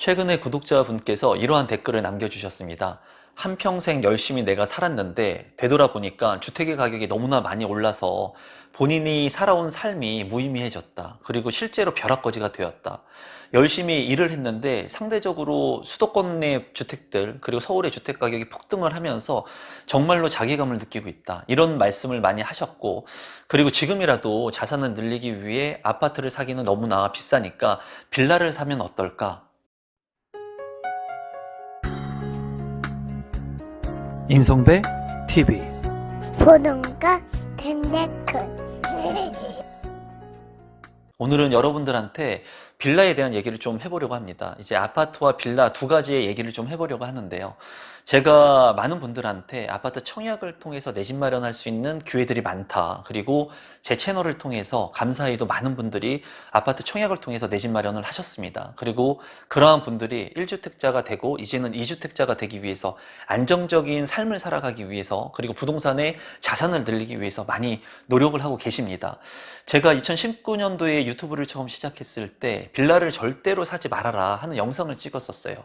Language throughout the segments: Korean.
최근에 구독자분께서 이러한 댓글을 남겨주셨습니다. 한평생 열심히 내가 살았는데 되돌아보니까 주택의 가격이 너무나 많이 올라서 본인이 살아온 삶이 무의미해졌다. 그리고 실제로 벼락거지가 되었다. 열심히 일을 했는데 상대적으로 수도권의 주택들 그리고 서울의 주택 가격이 폭등을 하면서 정말로 자괴감을 느끼고 있다. 이런 말씀을 많이 하셨고, 그리고 지금이라도 자산을 늘리기 위해 아파트를 사기는 너무나 비싸니까 빌라를 사면 어떨까? 임성배 TV. 보동과 텐데크. 오늘은 여러분들한테 빌라에 대한 얘기를 좀 해보려고 합니다. 이제 아파트와 빌라 두 가지의 얘기를 좀 해보려고 하는데요. 제가 많은 분들한테 아파트 청약을 통해서 내 집 마련할 수 있는 기회들이 많다. 그리고 제 채널을 통해서 감사히도 많은 분들이 아파트 청약을 통해서 내 집 마련을 하셨습니다. 그리고 그러한 분들이 1주택자가 되고 이제는 2주택자가 되기 위해서 안정적인 삶을 살아가기 위해서, 그리고 부동산의 자산을 늘리기 위해서 많이 노력을 하고 계십니다. 제가 2019년도에 유튜브를 처음 시작했을 때 빌라를 절대로 사지 말아라 하는 영상을 찍었었어요.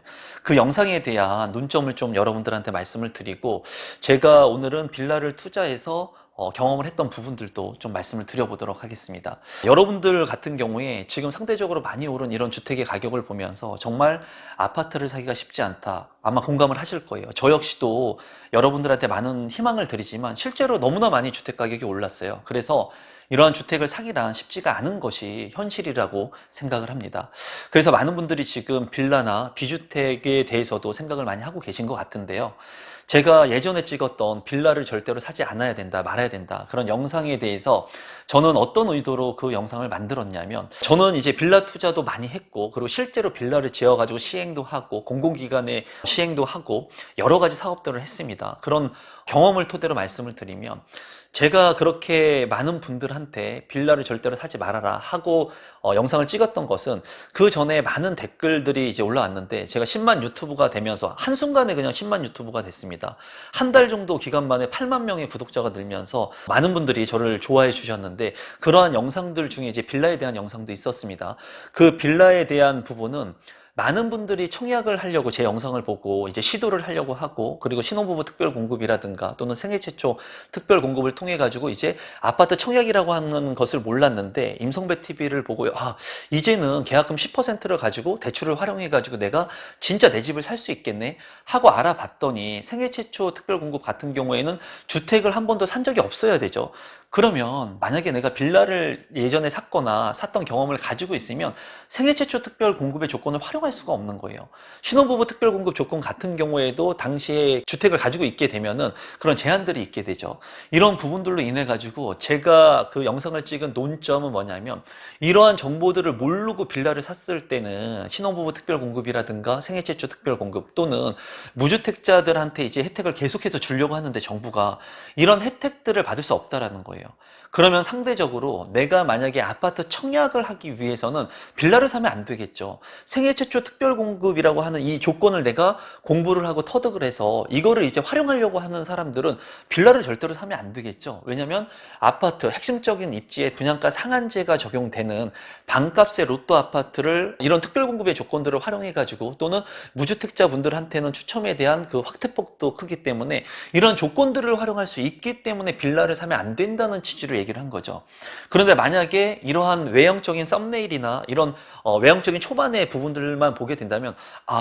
그 영상에 대한 논점을 좀 여러분들한테 말씀을 드리고, 제가 오늘은 빌라를 투자해서 경험을 했던 부분들도 좀 말씀을 드려보도록 하겠습니다. 여러분들 같은 경우에 지금 상대적으로 많이 오른 이런 주택의 가격을 보면서 정말 아파트를 사기가 쉽지 않다, 아마 공감을 하실 거예요. 저 역시도 여러분들한테 많은 희망을 드리지만 실제로 너무나 많이 주택 가격이 올랐어요. 그래서 이러한 주택을 사기란 쉽지가 않은 것이 현실이라고 생각을 합니다. 그래서 많은 분들이 지금 빌라나 비주택에 대해서도 생각을 많이 하고 계신 것 같은데요. 제가 예전에 찍었던 빌라를 절대로 사지 않아야 된다, 말아야 된다, 그런 영상에 대해서 저는 어떤 의도로 그 영상을 만들었냐면, 저는 이제 빌라 투자도 많이 했고, 그리고 실제로 빌라를 지어가지고 시행도 하고, 공공기관에 시행도 하고, 여러 가지 사업들을 했습니다. 그런 경험을 토대로 말씀을 드리면, 제가 그렇게 많은 분들한테 빌라를 절대로 사지 말아라 하고 영상을 찍었던 것은, 그 전에 많은 댓글들이 이제 올라왔는데 제가 10만 유튜브가 되면서 한순간에 그냥 10만 유튜브가 됐습니다. 한 달 정도 기간 만에 8만 명의 구독자가 늘면서 많은 분들이 저를 좋아해 주셨는데, 그러한 영상들 중에 이제 빌라에 대한 영상도 있었습니다. 그 빌라에 대한 부분은 많은 분들이 청약을 하려고 제 영상을 보고 이제 시도를 하려고 하고, 그리고 신혼부부 특별 공급이라든가 또는 생애 최초 특별 공급을 통해 가지고 이제 아파트 청약이라고 하는 것을 몰랐는데, 임성배 TV를 보고 이제는 계약금 10%를 가지고 대출을 활용해 가지고 내가 진짜 내 집을 살 수 있겠네 하고 알아봤더니, 생애 최초 특별 공급 같은 경우에는 주택을 한 번도 산 적이 없어야 되죠. 그러면 만약에 내가 빌라를 예전에 샀거나 샀던 경험을 가지고 있으면 생애 최초 특별 공급의 조건을 활용할 수가 없는 거예요. 신혼부부 특별 공급 조건 같은 경우에도 당시에 주택을 가지고 있게 되면은 그런 제한들이 있게 되죠. 이런 부분들로 인해 가지고 제가 그 영상을 찍은 논점은 뭐냐면, 이러한 정보들을 모르고 빌라를 샀을 때는 신혼부부 특별 공급이라든가 생애 최초 특별 공급 또는 무주택자들한테 이제 혜택을 계속해서 주려고 하는데, 정부가 이런 혜택들을 받을 수 없다라는 거예요. 그러면 상대적으로 내가 만약에 아파트 청약을 하기 위해서는 빌라를 사면 안 되겠죠. 생애 최초 특별 공급이라고 하는 이 조건을 내가 공부를 하고 터득을 해서 이거를 이제 활용하려고 하는 사람들은 빌라를 절대로 사면 안 되겠죠. 왜냐면 아파트 핵심적인 입지에 분양가 상한제가 적용되는 반값의 로또 아파트를 이런 특별 공급의 조건들을 활용해 가지고, 또는 무주택자 분들한테는 추첨에 대한 그 확대폭도 크기 때문에 이런 조건들을 활용할 수 있기 때문에 빌라를 사면 안 된다는 취지로 얘기를 한 거죠. 그런데 만약에 이러한 외형적인 썸네일이나 이런 외형적인 초반의 부분들만 보게 된다면,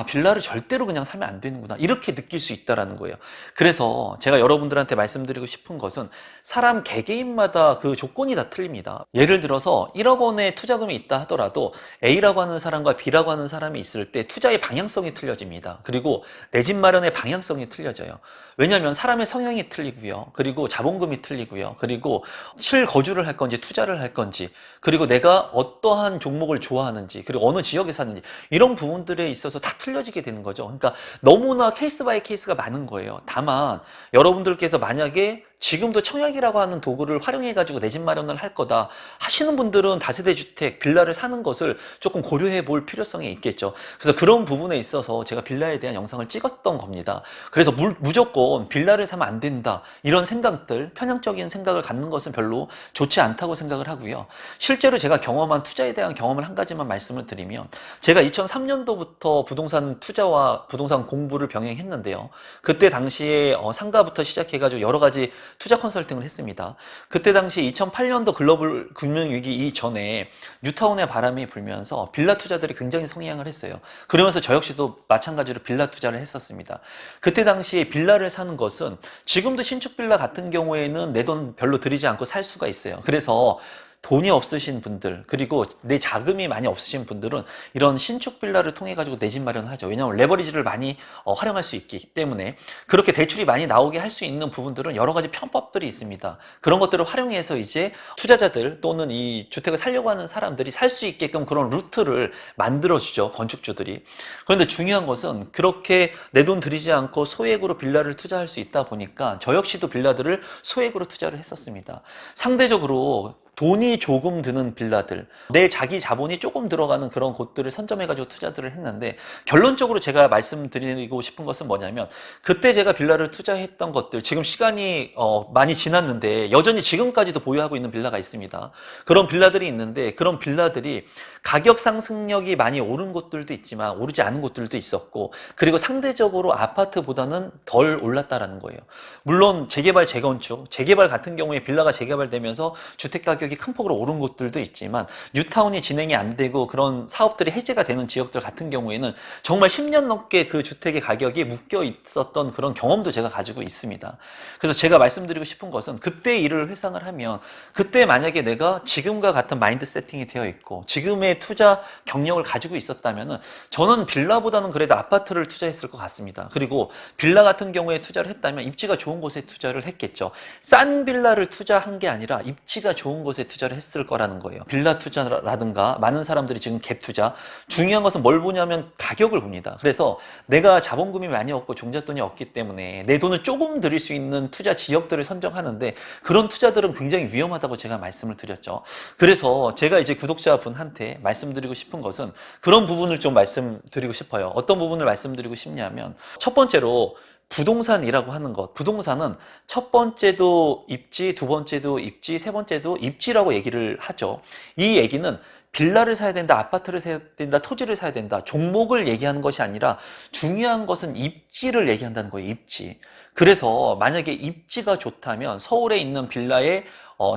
빌라를 절대로 그냥 사면 안 되는구나, 이렇게 느낄 수 있다라는 거예요. 그래서 제가 여러분들한테 말씀드리고 싶은 것은, 사람 개개인마다 그 조건이 다 틀립니다. 예를 들어서 1억 원의 투자금이 있다 하더라도 A라고 하는 사람과 B라고 하는 사람이 있을 때 투자의 방향성이 틀려집니다. 그리고 내 집 마련의 방향성이 틀려져요. 왜냐하면 사람의 성향이 틀리고요, 그리고 자본금이 틀리고요, 그리고 실거주를 할 건지 투자를 할 건지, 그리고 내가 어떠한 종목을 좋아하는지, 그리고 어느 지역에 사는지, 이런 부분들에 있어서 다 틀려지게 되는 거죠. 그러니까 너무나 케이스 바이 케이스가 많은 거예요. 다만 여러분들께서 만약에 지금도 청약이라고 하는 도구를 활용해가지고 내 집 마련을 할 거다 하시는 분들은 다세대 주택, 빌라를 사는 것을 조금 고려해 볼 필요성이 있겠죠. 그래서 그런 부분에 있어서 제가 빌라에 대한 영상을 찍었던 겁니다. 그래서 무조건 빌라를 사면 안 된다 이런 생각들, 편향적인 생각을 갖는 것은 별로 좋지 않다고 생각을 하고요. 실제로 제가 경험한 투자에 대한 경험을 한 가지만 말씀을 드리면, 제가 2003년도부터 부동산 투자와 부동산 공부를 병행했는데요. 그때 당시에 상가부터 시작해가지고 여러 가지 투자 컨설팅을 했습니다. 그때 당시 2008년도 글로벌 금융위기 이전에 뉴타운의 바람이 불면서 빌라 투자들이 굉장히 성행을 했어요. 그러면서 저 역시도 마찬가지로 빌라 투자를 했었습니다. 그때 당시에 빌라를 사는 것은 지금도 신축 빌라 같은 경우에는 내 돈 별로 들이지 않고 살 수가 있어요. 그래서 돈이 없으신 분들, 그리고 내 자금이 많이 없으신 분들은 이런 신축 빌라를 통해 가지고 내 집 마련을 하죠. 왜냐하면 레버리지를 많이 활용할 수 있기 때문에. 그렇게 대출이 많이 나오게 할 수 있는 부분들은 여러 가지 편법들이 있습니다. 그런 것들을 활용해서 이제 투자자들 또는 이 주택을 살려고 하는 사람들이 살 수 있게끔 그런 루트를 만들어주죠, 건축주들이. 그런데 중요한 것은 그렇게 내 돈 들이지 않고 소액으로 빌라를 투자할 수 있다 보니까 저 역시도 빌라들을 소액으로 투자를 했었습니다. 상대적으로 돈이 조금 드는 빌라들, 내 자기 자본이 조금 들어가는 그런 곳들을 선점해가지고 투자들을 했는데, 결론적으로 제가 말씀드리고 싶은 것은 뭐냐면, 그때 제가 빌라를 투자했던 것들, 지금 시간이 많이 지났는데 여전히 지금까지도 보유하고 있는 빌라가 있습니다. 그런 빌라들이 있는데, 그런 빌라들이 가격 상승력이 많이 오른 곳들도 있지만 오르지 않은 곳들도 있었고, 그리고 상대적으로 아파트보다는 덜 올랐다라는 거예요. 물론 재개발, 재건축, 재개발 같은 경우에 빌라가 재개발되면서 주택 가격이 큰 폭으로 오른 곳들도 있지만, 뉴타운이 진행이 안 되고 그런 사업들이 해제가 되는 지역들 같은 경우에는 정말 10년 넘게 그 주택의 가격이 묶여 있었던 그런 경험도 제가 가지고 있습니다. 그래서 제가 말씀드리고 싶은 것은, 그때 일을 회상을 하면, 그때 만약에 내가 지금과 같은 마인드 세팅이 되어 있고 지금의 투자 경력을 가지고 있었다면 저는 빌라보다는 그래도 아파트를 투자했을 것 같습니다. 그리고 빌라 같은 경우에 투자를 했다면 입지가 좋은 곳에 투자를 했겠죠. 싼 빌라를 투자한 게 아니라 입지가 좋은 곳에 투자를 했을 거라는 거예요. 빌라 투자라든가 많은 사람들이 지금 갭 투자, 중요한 것은 뭘 보냐면 가격을 봅니다. 그래서 내가 자본금이 많이 없고 종잣돈이 없기 때문에 내 돈을 조금 들일 수 있는 투자 지역들을 선정하는데, 그런 투자들은 굉장히 위험하다고 제가 말씀을 드렸죠. 그래서 제가 이제 구독자분한테 말씀드리고 싶은 것은 그런 부분을 좀 말씀드리고 싶어요. 어떤 부분을 말씀드리고 싶냐면, 첫 번째로 부동산이라고 하는 것, 부동산은 첫 번째도 입지, 두 번째도 입지, 세 번째도 입지라고 얘기를 하죠. 이 얘기는 빌라를 사야 된다, 아파트를 사야 된다, 토지를 사야 된다, 종목을 얘기하는 것이 아니라 중요한 것은 입지를 얘기한다는 거예요. 입지. 그래서 만약에 입지가 좋다면 서울에 있는 빌라에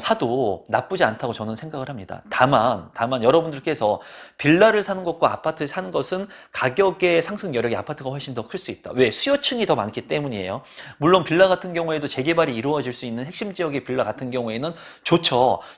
사도 나쁘지 않다고 저는 생각을 합니다. 다만 여러분들께서 빌라를 사는 것과 아파트를 사는 것은 가격의 상승 여력이 아파트가 훨씬 더 클 수 있다. 왜? 수요층이 더 많기 때문이에요. 물론 빌라 같은 경우에도 재개발이 이루어질 수 있는 핵심 지역의 빌라 같은 경우에는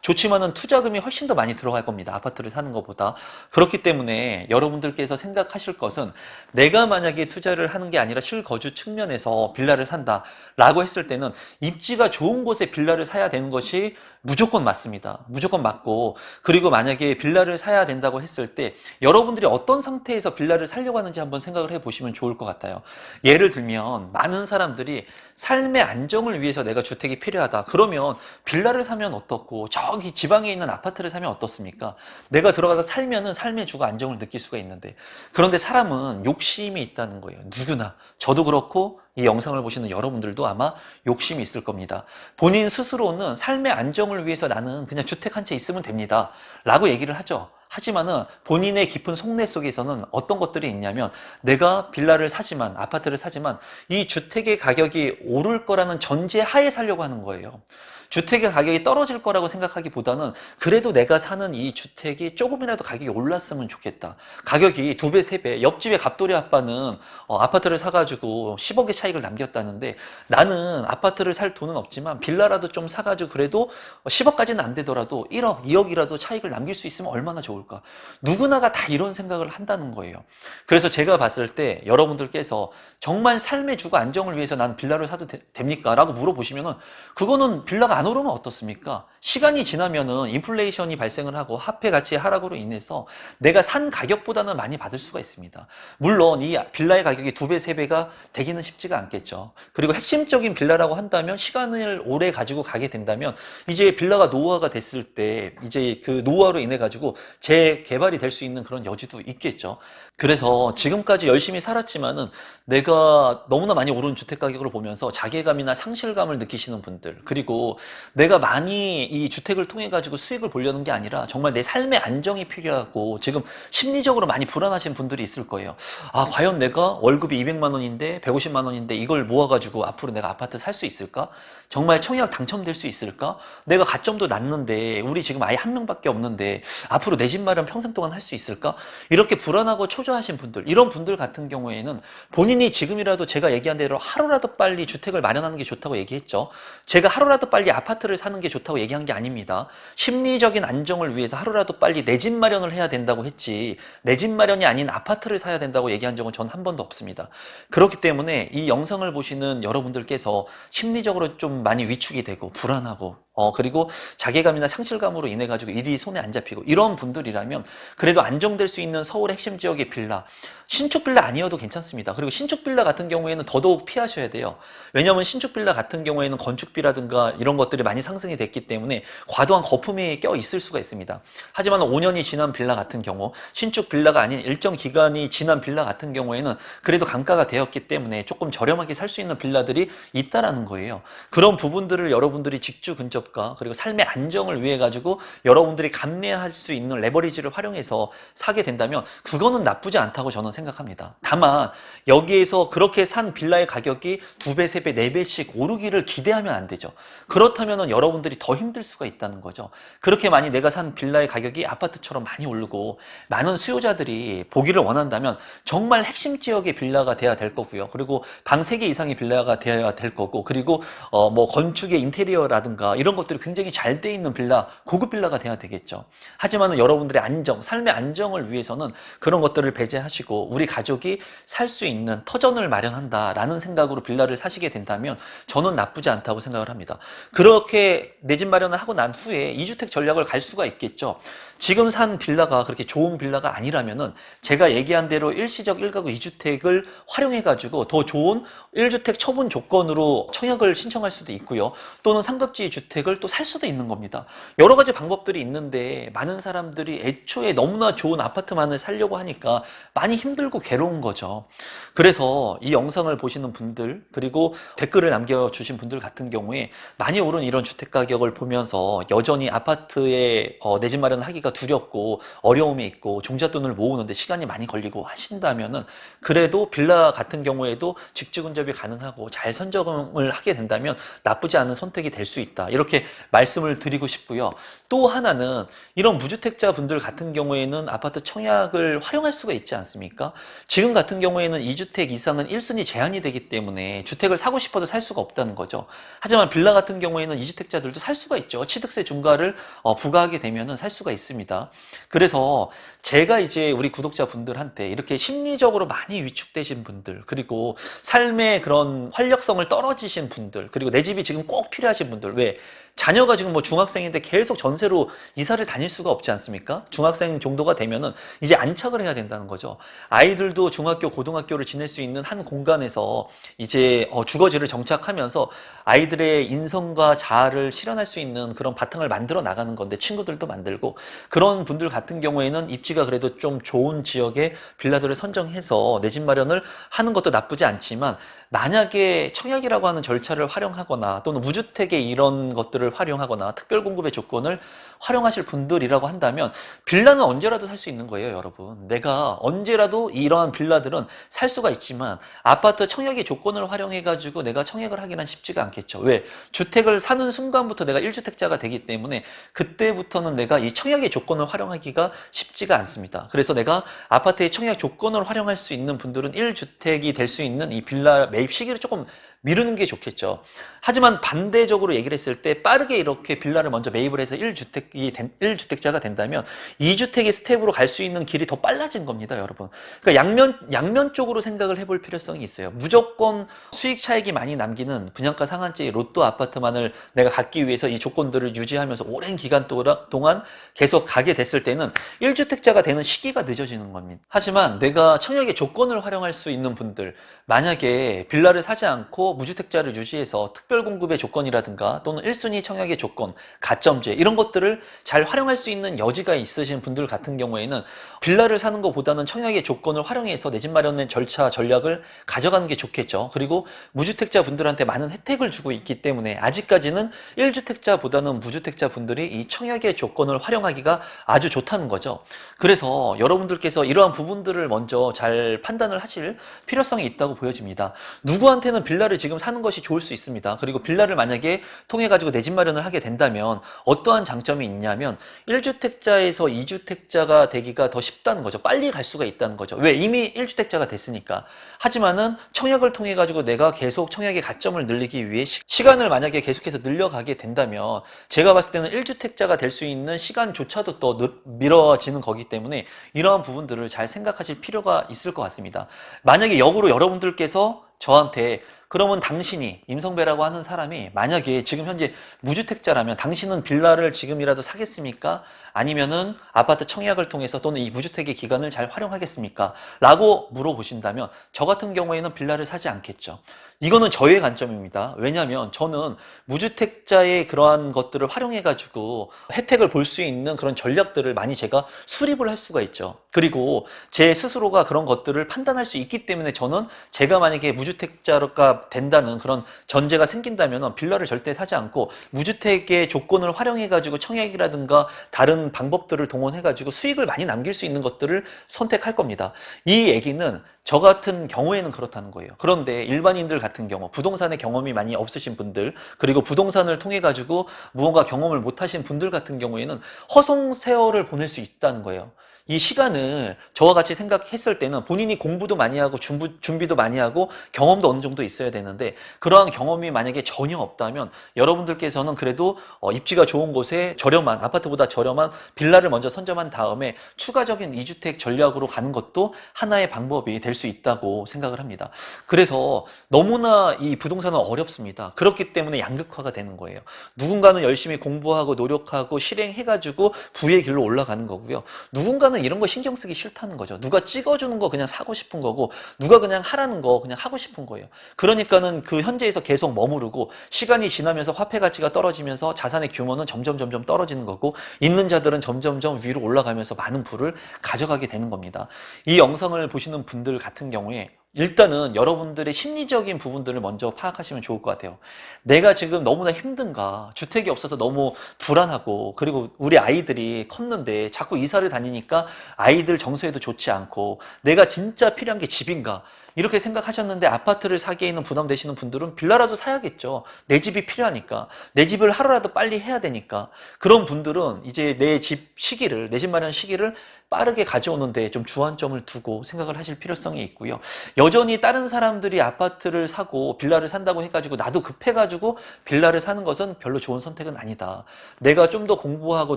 좋지만은 투자금이 훨씬 더 많이 들어갈 겁니다. 아파트를 사는 것보다. 그렇기 때문에 여러분들께서 생각하실 것은, 내가 만약에 투자를 하는 게 아니라 실거주 측면에서 빌라를 산다라고 했을 때는 입지가 좋은 곳에 빌라를 사야 되는 것이 무조건 맞습니다. 무조건 맞고, 그리고 만약에 빌라를 사야 된다고 했을 때 여러분들이 어떤 상태에서 빌라를 사려고 하는지 한번 생각을 해보시면 좋을 것 같아요. 예를 들면 많은 사람들이 삶의 안정을 위해서 내가 주택이 필요하다. 그러면 빌라를 사면 어떻고 저기 지방에 있는 아파트를 사면 어떻습니까? 내가 들어가서 살면은 삶의 주거 안정을 느낄 수가 있는데, 그런데 사람은 욕심이 있다는 거예요. 누구나. 저도 그렇고 이 영상을 보시는 여러분들도 아마 욕심이 있을 겁니다. 본인 스스로는 삶의 안정을 위해서 나는 그냥 주택 한 채 있으면 됩니다 라고 얘기를 하죠. 하지만은 본인의 깊은 속내 속에서는 어떤 것들이 있냐면, 내가 빌라를 사지만, 아파트를 사지만 이 주택의 가격이 오를 거라는 전제 하에 살려고 하는 거예요. 주택의 가격이 떨어질 거라고 생각하기보다는 그래도 내가 사는 이 주택이 조금이라도 가격이 올랐으면 좋겠다. 가격이 2배, 3배. 옆집에 갑돌이 아빠는 아파트를 사가지고 10억의 차익을 남겼다는데, 나는 아파트를 살 돈은 없지만 빌라라도 좀 사가지고 그래도 10억까지는 안 되더라도 1억, 2억이라도 차익을 남길 수 있으면 얼마나 좋을까. 좋을까? 누구나가 다 이런 생각을 한다는 거예요. 그래서 제가 봤을 때 여러분들께서 정말 삶의 주거 안정을 위해서 난 빌라를 사도 됩니까? 라고 물어보시면은 그거는 빌라가 안 오르면 어떻습니까? 시간이 지나면은 인플레이션이 발생을 하고 화폐 가치의 하락으로 인해서 내가 산 가격보다는 많이 받을 수가 있습니다. 물론 이 빌라의 가격이 2배, 3배가 되기는 쉽지가 않겠죠. 그리고 핵심적인 빌라라고 한다면 시간을 오래 가지고 가게 된다면 이제 빌라가 노후화가 됐을 때 이제 그 노후화로 인해 가지고 재개발이 될 수 있는 그런 여지도 있겠죠. 그래서 지금까지 열심히 살았지만은 내가 너무나 많이 오른 주택 가격을 보면서 자괴감이나 상실감을 느끼시는 분들, 그리고 내가 많이 이 주택을 통해 가지고 수익을 보려는 게 아니라 정말 내 삶의 안정이 필요하고 지금 심리적으로 많이 불안하신 분들이 있을 거예요. 아, 과연 내가 월급이 200만 원인데 150만 원인데 이걸 모아 가지고 앞으로 내가 아파트 살 수 있을까? 정말 청약 당첨될 수 있을까? 내가 가점도 낮는데 우리 지금 아예 한 명밖에 없는데 앞으로 내 집 마련 평생 동안 할 수 있을까? 이렇게 불안하고 초조하신 분들, 이런 분들 같은 경우에는 본인이 지금이라도 제가 얘기한 대로 하루라도 빨리 주택을 마련하는 게 좋다고 얘기했죠. 제가 하루라도 빨리 아파트를 사는 게 좋다고 얘기한 게 아닙니다. 심리적인 안정을 위해서 하루라도 빨리 내 집 마련을 해야 된다고 했지 내 집 마련이 아닌 아파트를 사야 된다고 얘기한 적은 전 한 번도 없습니다. 그렇기 때문에 이 영상을 보시는 여러분들께서 심리적으로 좀 많이 위축이 되고 불안하고 그리고 자괴감이나 상실감으로 인해 가지고 일이 손에 안 잡히고 이런 분들이라면 그래도 안정될 수 있는 서울 핵심 지역의 빌라, 신축 빌라 아니어도 괜찮습니다. 그리고 신축 빌라 같은 경우에는 더더욱 피하셔야 돼요. 왜냐하면 신축 빌라 같은 경우에는 건축비라든가 이런 것들이 많이 상승이 됐기 때문에 과도한 거품이 껴 있을 수가 있습니다. 하지만 5년이 지난 빌라 같은 경우, 신축 빌라가 아닌 일정 기간이 지난 빌라 같은 경우에는 그래도 감가가 되었기 때문에 조금 저렴하게 살 수 있는 빌라들이 있다라는 거예요. 그런 부분들을 여러분들이 직주 근접과 그리고 삶의 안정을 위해 가지고 여러분들이 감내할 수 있는 레버리지를 활용해서 사게 된다면 그거는 나쁘지 않다고 저는 생각합니다. 다만 여기에서 그렇게 산 빌라의 가격이 2배, 3배, 4배씩 오르기를 기대하면 안 되죠. 그렇다면 여러분들이 더 힘들 수가 있다는 거죠. 그렇게 많이 내가 산 빌라의 가격이 아파트처럼 많이 오르고 많은 수요자들이 보기를 원한다면 정말 핵심 지역의 빌라가 돼야 될 거고요. 그리고 방 3개 이상의 빌라가 돼야 될 거고, 그리고 뭐 건축의 인테리어라든가 이런 것들이 굉장히 잘 돼 있는 빌라, 고급 빌라가 돼야 되겠죠. 하지만 여러분들의 안정, 삶의 안정을 위해서는 그런 것들을 배제하시고 우리 가족이 살 수 있는 터전을 마련한다라는 생각으로 빌라를 사시게 된다면 저는 나쁘지 않다고 생각을 합니다. 그렇게 내 집 마련을 하고 난 후에 2주택 전략을 갈 수가 있겠죠. 지금 산 빌라가 그렇게 좋은 빌라가 아니라면은 제가 얘기한 대로 일시적 1가구 2주택을 활용해가지고 더 좋은 1주택 처분 조건으로 청약을 신청할 수도 있고요. 또는 상급지 주택을 또 살 수도 있는 겁니다. 여러 가지 방법들이 있는데 많은 사람들이 애초에 너무나 좋은 아파트만을 살려고 하니까 많이 힘들고 괴로운 거죠. 그래서 이 영상을 보시는 분들, 그리고 댓글을 남겨주신 분들 같은 경우에 많이 오른 이런 주택 가격을 보면서 여전히 아파트에 내 집 마련을 하기가 두렵고 어려움이 있고 종잣돈을 모으는데 시간이 많이 걸리고 하신다면은 그래도 빌라 같은 경우에도 직주 근접이 가능하고 잘 선점을 하게 된다면 나쁘지 않은 선택이 될 수 있다. 이렇게 말씀을 드리고 싶고요. 또 하나는 이런 무주택자 분들 같은 경우에는 아파트 청약을 활용할 수가 있지 않습니까? 지금 같은 경우에는 2주택 이상은 1순위 제한이 되기 때문에 주택을 사고 싶어도 살 수가 없다는 거죠. 하지만 빌라 같은 경우에는 2주택자들도 살 수가 있죠. 취득세 중과를 부과하게 되면은 살 수가 있습니다. 그래서 제가 이제 우리 구독자분들한테 이렇게 심리적으로 많이 위축되신 분들, 그리고 삶의 그런 활력성을 떨어지신 분들, 그리고 내 집이 지금 꼭 필요하신 분들, 왜? 자녀가 지금 뭐 중학생인데 계속 전세로 이사를 다닐 수가 없지 않습니까? 중학생 정도가 되면은 이제 안착을 해야 된다는 거죠. 아이들도 중학교, 고등학교를 지낼 수 있는 한 공간에서 이제 주거지를 정착하면서 아이들의 인성과 자아를 실현할 수 있는 그런 바탕을 만들어 나가는 건데, 친구들도 만들고, 그런 분들 같은 경우에는 입지가 그래도 좀 좋은 지역의 빌라들을 선정해서 내 집 마련을 하는 것도 나쁘지 않지만, 만약에 청약이라고 하는 절차를 활용하거나 또는 무주택의 이런 것들을 활용하거나 특별 공급의 조건을 활용하실 분들이라고 한다면 빌라는 언제라도 살 수 있는 거예요, 여러분. 내가 언제라도 이러한 빌라들은 살 수가 있지만 아파트 청약의 조건을 활용해가지고 내가 청약을 하기는 쉽지가 않겠죠. 왜? 주택을 사는 순간부터 내가 1주택자가 되기 때문에 그때부터는 내가 이 청약의 조건을 활용하기가 쉽지가 않습니다. 그래서 내가 아파트의 청약 조건을 활용할 수 있는 분들은 1주택이 될 수 있는 이 빌라 매입 시기를 조금 미루는 게 좋겠죠. 하지만 반대적으로 얘기를 했을 때 빠르게 이렇게 빌라를 먼저 매입을 해서 1주택자가 된다면 2주택의 스텝으로 갈 수 있는 길이 더 빨라진 겁니다, 여러분. 그러니까 양면적으로 생각을 해볼 필요성이 있어요. 무조건 수익 차익이 많이 남기는 분양가 상한제 로또 아파트만을 내가 갖기 위해서 이 조건들을 유지하면서 오랜 기간 동안 계속 가게 됐을 때는 1주택자가 되는 시기가 늦어지는 겁니다. 하지만 내가 청약의 조건을 활용할 수 있는 분들, 만약에 빌라를 사지 않고 무주택자를 유지해서 특별공급의 조건이라든가 또는 1순위 청약의 조건, 가점제 이런 것들을 잘 활용할 수 있는 여지가 있으신 분들 같은 경우에는 빌라를 사는 것보다는 청약의 조건을 활용해서 내 집 마련의 절차, 전략을 가져가는 게 좋겠죠. 그리고 무주택자 분들한테 많은 혜택을 주고 있기 때문에 아직까지는 1주택자보다는 무주택자 분들이 이 청약의 조건을 활용하기가 아주 좋다는 거죠. 그래서 여러분들께서 이러한 부분들을 먼저 잘 판단을 하실 필요성이 있다고 보여집니다. 누구한테는 빌라를 지금 사는 것이 좋을 수 있습니다. 그리고 빌라를 만약에 통해 가지고 내 집 마련을 하게 된다면 어떠한 장점이 있냐면 1주택자에서 2주택자가 되기가 더 쉽다는 거죠. 빨리 갈 수가 있다는 거죠. 왜? 이미 1주택자가 됐으니까. 하지만은 청약을 통해 가지고 내가 계속 청약의 가점을 늘리기 위해 시간을 만약에 계속해서 늘려가게 된다면 제가 봤을 때는 1주택자가 될 수 있는 시간조차도 또 미뤄지는 거기 때문에 이러한 부분들을 잘 생각하실 필요가 있을 것 같습니다. 만약에 역으로 여러분들께서 저한테 그러면 당신이 임성배라고 하는 사람이 만약에 지금 현재 무주택자라면 당신은 빌라를 지금이라도 사겠습니까? 아니면은 아파트 청약을 통해서 또는 이 무주택의 기간을 잘 활용하겠습니까? 라고 물어보신다면 저 같은 경우에는 빌라를 사지 않겠죠. 이거는 저의 관점입니다. 왜냐하면 저는 무주택자의 그러한 것들을 활용해가지고 혜택을 볼 수 있는 그런 전략들을 많이 제가 수립을 할 수가 있죠. 그리고 제 스스로가 그런 것들을 판단할 수 있기 때문에 저는 제가 만약에 무주택자가 된다는 그런 전제가 생긴다면 빌라를 절대 사지 않고 무주택의 조건을 활용해가지고 청약이라든가 다른 방법들을 동원해가지고 수익을 많이 남길 수 있는 것들을 선택할 겁니다. 이 얘기는 저 같은 경우에는 그렇다는 거예요. 그런데 일반인들 같은 경우, 부동산의 경험이 많이 없으신 분들, 그리고 부동산을 통해 가지고 무언가 경험을 못 하신 분들 같은 경우에는 허송 세월을 보낼 수 있다는 거예요. 이 시간을 저와 같이 생각했을 때는 본인이 공부도 많이 하고 준비도 많이 하고 경험도 어느 정도 있어야 되는데 그러한 경험이 만약에 전혀 없다면 여러분들께서는 그래도 입지가 좋은 곳에 저렴한, 아파트보다 저렴한 빌라를 먼저 선점한 다음에 추가적인 2주택 전략으로 가는 것도 하나의 방법이 될 수 있다고 생각을 합니다. 그래서 너무나 이 부동산은 어렵습니다. 그렇기 때문에 양극화가 되는 거예요. 누군가는 열심히 공부하고 노력하고 실행해가지고 부의 길로 올라가는 거고요. 누군가는 이런 거 신경 쓰기 싫다는 거죠. 누가 찍어주는 거 그냥 사고 싶은 거고 누가 그냥 하라는 거 그냥 하고 싶은 거예요. 그러니까는 그 현재에서 계속 머무르고 시간이 지나면서 화폐 가치가 떨어지면서 자산의 규모는 점점 떨어지는 거고 있는 자들은 점점 위로 올라가면서 많은 부를 가져가게 되는 겁니다. 이 영상을 보시는 분들 같은 경우에 일단은 여러분들의 심리적인 부분들을 먼저 파악하시면 좋을 것 같아요. 내가 지금 너무나 힘든가, 주택이 없어서 너무 불안하고, 그리고 우리 아이들이 컸는데 자꾸 이사를 다니니까 아이들 정서에도 좋지 않고, 내가 진짜 필요한 게 집인가, 이렇게 생각하셨는데 아파트를 사기에는 부담되시는 분들은 빌라라도 사야겠죠. 내 집이 필요하니까. 내 집을 하루라도 빨리 해야 되니까. 그런 분들은 이제 내 집 시기를, 내 집 마련 시기를 빠르게 가져오는데 좀 주안점을 두고 생각을 하실 필요성이 있고요. 여전히 다른 사람들이 아파트를 사고 빌라를 산다고 해가지고 나도 급해가지고 빌라를 사는 것은 별로 좋은 선택은 아니다. 내가 좀 더 공부하고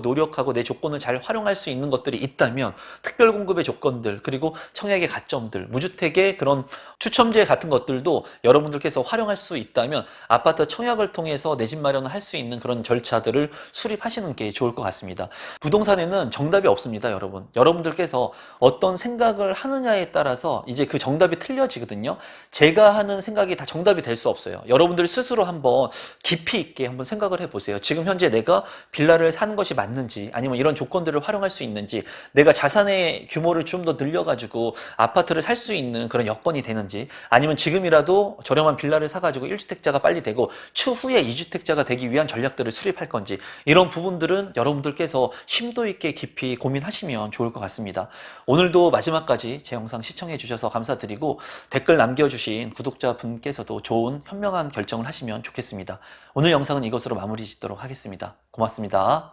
노력하고 내 조건을 잘 활용할 수 있는 것들이 있다면 특별공급의 조건들, 그리고 청약의 가점들, 무주택의 그런 추첨제 같은 것들도 여러분들께서 활용할 수 있다면 아파트 청약을 통해서 내 집 마련을 할 수 있는 그런 절차들을 수립하시는 게 좋을 것 같습니다. 부동산에는 정답이 없습니다, 여러분. 여러분들께서 어떤 생각을 하느냐에 따라서 이제 그 정답이 틀려지거든요. 제가 하는 생각이 다 정답이 될 수 없어요. 여러분들 스스로 한번 깊이 있게 한번 생각을 해보세요. 지금 현재 내가 빌라를 사는 것이 맞는지, 아니면 이런 조건들을 활용할 수 있는지, 내가 자산의 규모를 좀 더 늘려가지고 아파트를 살 수 있는 그런 여건이 되는지, 아니면 지금이라도 저렴한 빌라를 사가지고 1주택자가 빨리 되고 추후에 2주택자가 되기 위한 전략들을 수립할 건지, 이런 부분들은 여러분들께서 심도 있게 깊이 고민하시면 좋을 것 같습니다. 오늘도 마지막까지 제 영상 시청해 주셔서 감사드리고 댓글 남겨주신 구독자분께서도 좋은 현명한 결정을 하시면 좋겠습니다. 오늘 영상은 이것으로 마무리 짓도록 하겠습니다. 고맙습니다.